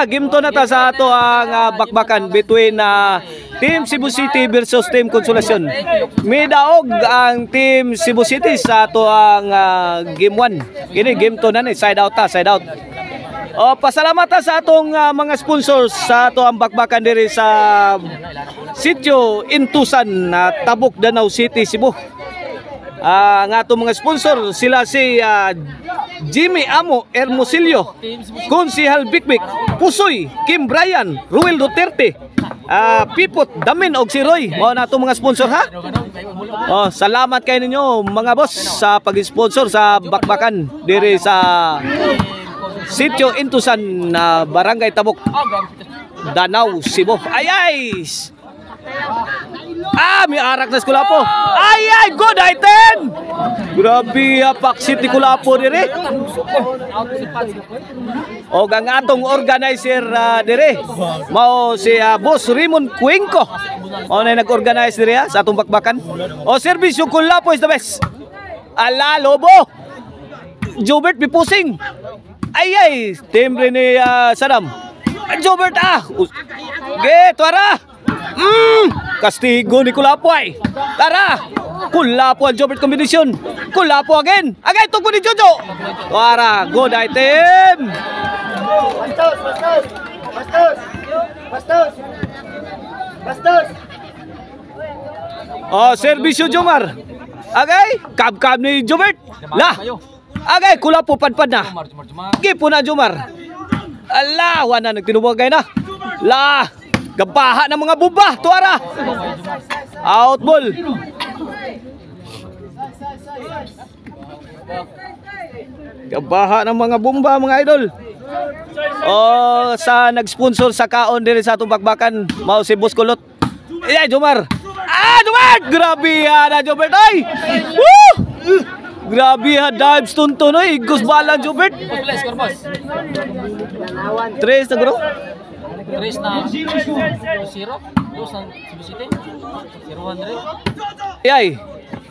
Game to na ta sa ato ang bakbakan between Team Cebu City versus Team Consolacion. Midaog ang Team Cebu City sa ato ang game 1. Kini game 2 na ni, side out ta, side out. Pasalamat ta sa atong mga sponsors sa ato ang bakbakan diri sa Sitio Intusan, Tabuk, Danau City, Cebu. Ang atong mga sponsor sila si Jimmy Amo Hermosillo, Konsihal Bikbik, Pusoy, Kim Bryan, Ruel Duterte, Pipot Damin og si Roy. Mao na atong mga sponsor ha. Salamat kay ninyo mga boss sa pag-sponsor sa bakbakan diri sa Sitio Intusan, Barangay Tabuk, Danau, Cebu. Ay! May arak na sa Kulapo. Ay! Good item! Grabe, paksit ni Kulapo dire. O ang atong organizer dire, mao si Boss Raymond Cuenco. O na nag-organize dire sa atong bakbakan. Service yung Kulapo is the best. Ala, Lobo! Jobert Pipusing. Ay! Timbre ni Saddam. Jobert Tuara! Kastigo ni Kulapo ay. Tara! Kulapo ang Jobert combination. Kulapo again. Agay, tugpo ni Jojo. Tuara, good item. Bastos. Servisyo Jomar. Agay, kab-kab ni Jobert. Lah. Agay, Kulapo padpad na. Gipo na Jomar. Ala, wana nagtinubagay na. La, gabaha ng mga buba, Tuara. Out ball. Gabaha ng mga bomba, mga idol. Sa nag-sponsor sa kaon diri sa atong bakbakan, mao si Boss Kulot. Jomar. Jomar! Grabe na Jobert ay. Woo! Grabe dives tunton oy, Gus balang Jobert. Tres na bro. Tres na 0. Dos ang Cebu City. 0-100. Ay.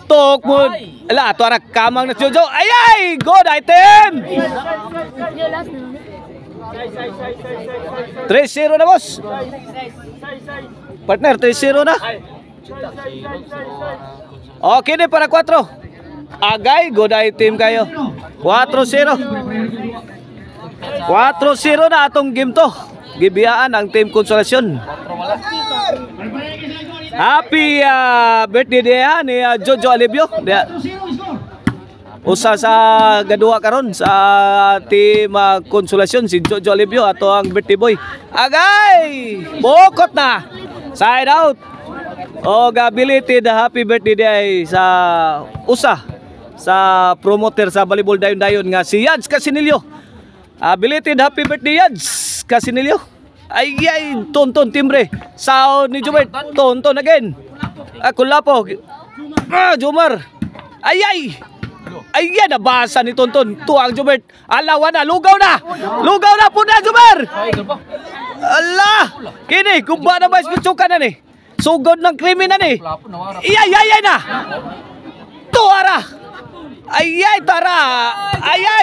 Tok mo. Ala, tuara kamang na Jojo. Ay! Good item. 3-0 na boss. Partner 3-0 na. Okay na para 4. Agay, good item kayo. 4-0. 4-0 na atong game to. Gibiyaan ang Team Consolacion. Happy birthday ni Jojo Alibio. Usa sa gadua karon sa Team Consolacion si Jojo Alibio ato ang birthday boy. Agay! Bokot na. Side out. Belated happy birthday sa usa sa promoter sa volleyball dayon-dayon nga si Yads Casinilio. Belated happy birthday Yads Casinilio. Ay, tonton timbre. Sound ni Jomar. Tonton again. Kulapo. Jomar. Ay, nabasa ni tonton. Tuang Jomar. Alawa na, lugaw na. Lugaw na po na Jomar. Allah. Kini, kumba na ba ispitsukan na ni? Sugod ng krimen na ni. Iyay na. Tuara. Tara.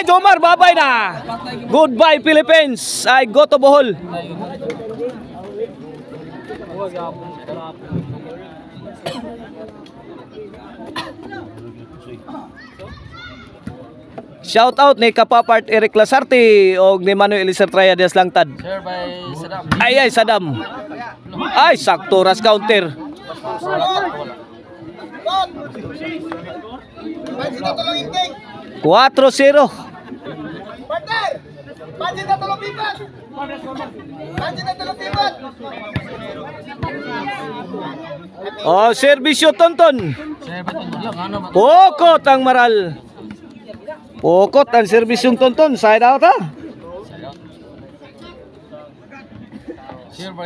Jomar, babay na. Goodbye Philippines. I go to Bohol. Shout out ni Kapapart Eric Lasarte o ni Manuel Elisertraya Diaz Langtad. Sir by Saddam. Saddam. Sakto ras counter. 4-0. Servisyo tonton. Pokot ang maral. Pokot ang serbisyong tonton. Side out ha.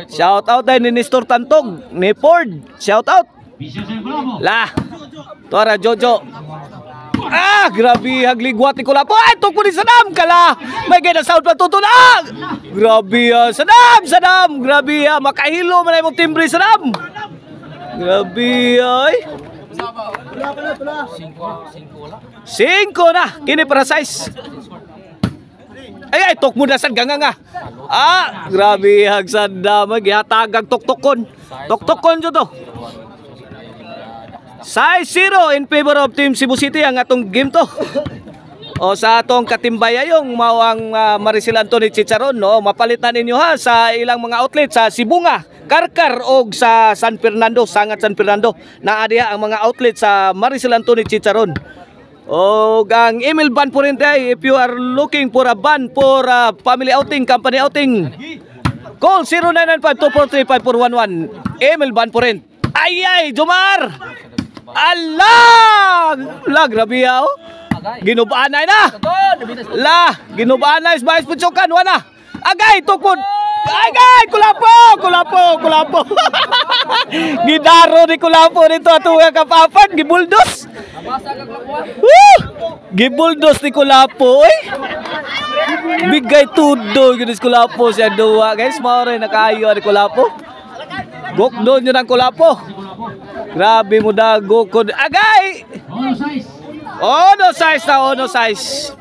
Shout out din ni Nestor Tantog, ni Ford. Shout out. Lah. Tuara Jojo. Grabe hagligwat ni Kulapo. Tungkol ni Saddam kala. May ganda sound pa tutun. Grabe Saddam. Grabe makahilo man ay mong timbre Saddam. Grabe ay. 5 na. Kini para size. Ay, tok mo na sad ganganga. Grabe hagsad damay gihatagag tuktokon. Tuktokon jud to. Size 0 in favor of Team Cebu City ang atong game to. O sa atong katimbaya yung mao ang Maricel Anthony Chicharon, no, mapalitan ninyo ha sa ilang mga outlet sa Sibunga, Karkar og sa San Fernando, Sangat San Fernando. Naa diha ang mga outlet sa Maricel Anthony Chicharon. O ang email ban po rin tayo if you are looking for a ban for family outing, company outing. Call 0995-243-5411. Email ban po rin. Ay, Jomar! Allah! Grabe oh. Ginubaan na. Ginubaan na is Bayes Putsukan, wana. Agay, tukod. Agay, kulapo. Gidaro ni kulapo nito ato nga kapapat, gibuldos. Gibuldos ni kulapo, Bigay tudo ginis kulapo siya duwa, guys. Mao rin nakayo ni kulapo. Gokdo nyo ng kulapo. Grabe mo dago ko. Agay! Ono size.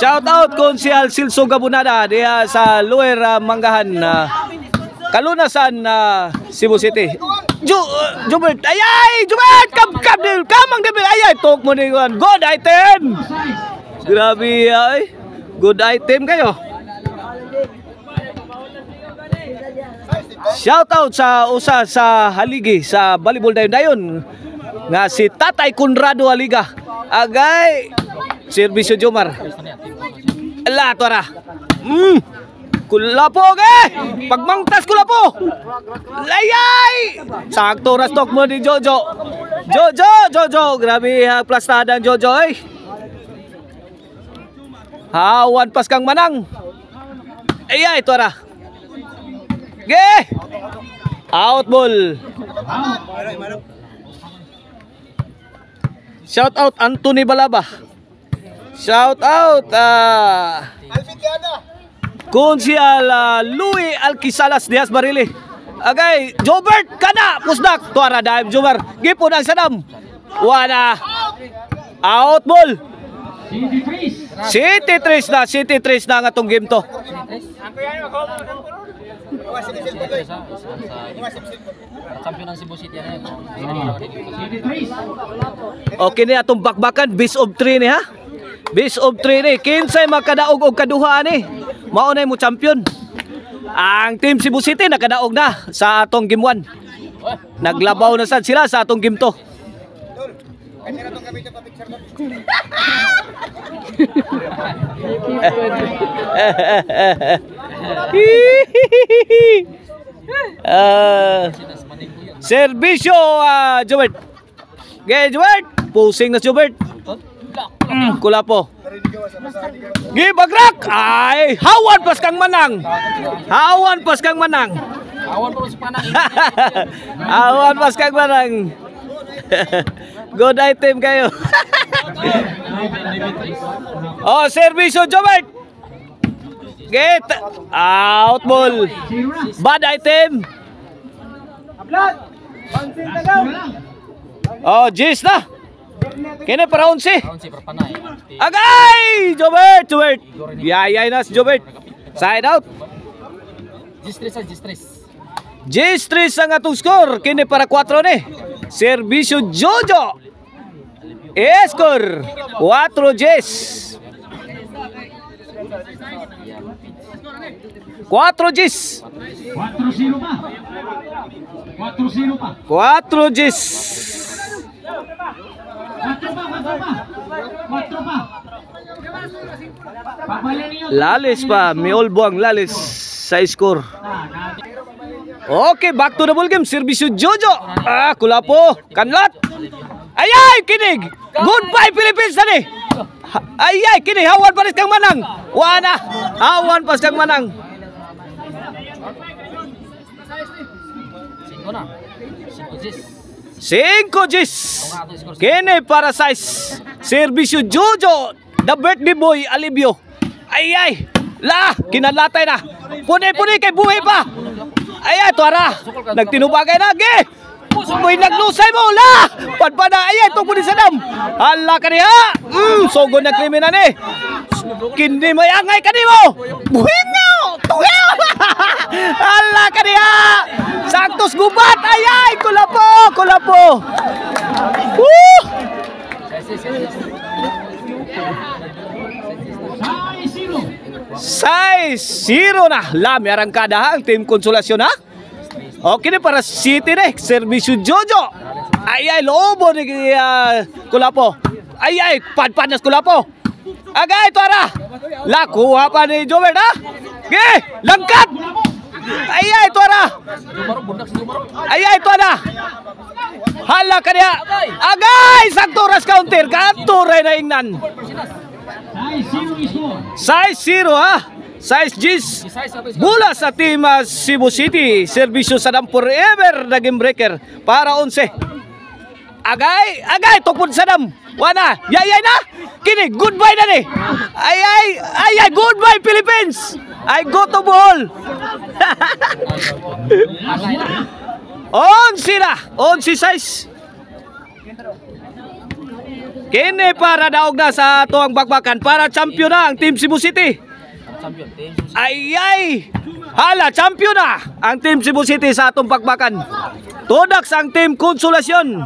Shout out Konsyal Silso Gabunada diya sa Lower Manggahan, Kalunasan, Cebu City. Jubert, Jubert, kamang debil, tok mo ni good item. Grabe, good item kayo. Shout out sa usa sa haligi sa volleyball dayon nga si Tatay Conrado Aliga. Agay serbisyo Jomar. Ala tora. Kulapo pagmangtas kulapo. Layay. Sakto ra stock mo ni Jojo. Jojo. Grabe plastadang Jojo Hawan pas kang manang. Ayay tora. Out ball. Shout out Anthony Balaba. Shout out Konsyal Louis Alquisalas Diaz Barili. Agay Jobert kana pusdak tuara dive Jomar. Gipon ang sadam. Wala. Out ball. City 3 na ang atong game to. Champion ng Cebu City na Okay ni atong bakbakan best of 3 ni ha. Best of 3 ni. Kinsay makadaog og kaduha ni. Mao na mo champion. Ang Team Cebu City nakadaog na sa atong game 1. Naglabaw na sad sila sa atong game 2. Serbisyo Jobert. Jobert, pusing na Jobert. Kulapo. Gibagrak. Hawan pas kang manang. Hawan pas kang manang. Good item kayo. Serbisyo Jobert. Get out ball. Bad item. Jis na. Kini para 11. Agay! Jobert. Yayay na si Jobert. Side out. G3 ang atong score. Kini para 4 ni. Serbisyo Jojo. Score 4 Gs. 4 Gs. 4 Gs. Lalis pa, may olbuang lalis sa score. Okay, back to the ball game. Serbisyo Jojo. Kulapo, kanlat. Ayay, kinig. Goodbye Philippines tani. Ayay, kinig. Hawan pares kang manang. Wana. Hawan pas kang manang. 5 Gs. Kini para size. Serbisyo Jojo. The birthday boy Alibio. Ayay. Kinalatay na. Puni kay buhay pa. Ayay, tuara. Nagtinubagay na. Uy, naglusay mo, la! Padpada, ay, ito po ni Sadam. Hala ka niya. Sugod na kriminal eh. Kindi may angay ka mo. Buhingaw! Tuhaw! Hala ka niya. Santos gubat, ay, kulapo, kulapo. Woo! Size 0 na. Lami arangkada ha, ang Team Konsolasyon ha. Okay na para City na. Servisyo Jojo. Ay, lobo ni Kulapo. Ay, padpanas Kulapo. Agay, ito ara. Lakuha pa ni Jover ha. Ge, langkat. Ay, ito ara. Ay, ito na. Hala ka niya. Agay, sakturas counter. Kanturay na ingnan. Size 0 ha. Size G's. Mula sa team Cebu City. Servisyo sa Dam forever na game breaker. Para 11. Agay, tukod sa Dam. Wana, yayay na. Kini, goodbye na ni. Ay, goodbye Philippines. I go to ball. 11 na. 11 size. Kini para daog na sa tuang bakbakan. Para champion na ang Team Cebu City. Ay! Hala, champion na ang Team Cebu City sa atong bakbakan. Todax ang Team Konsolasyon.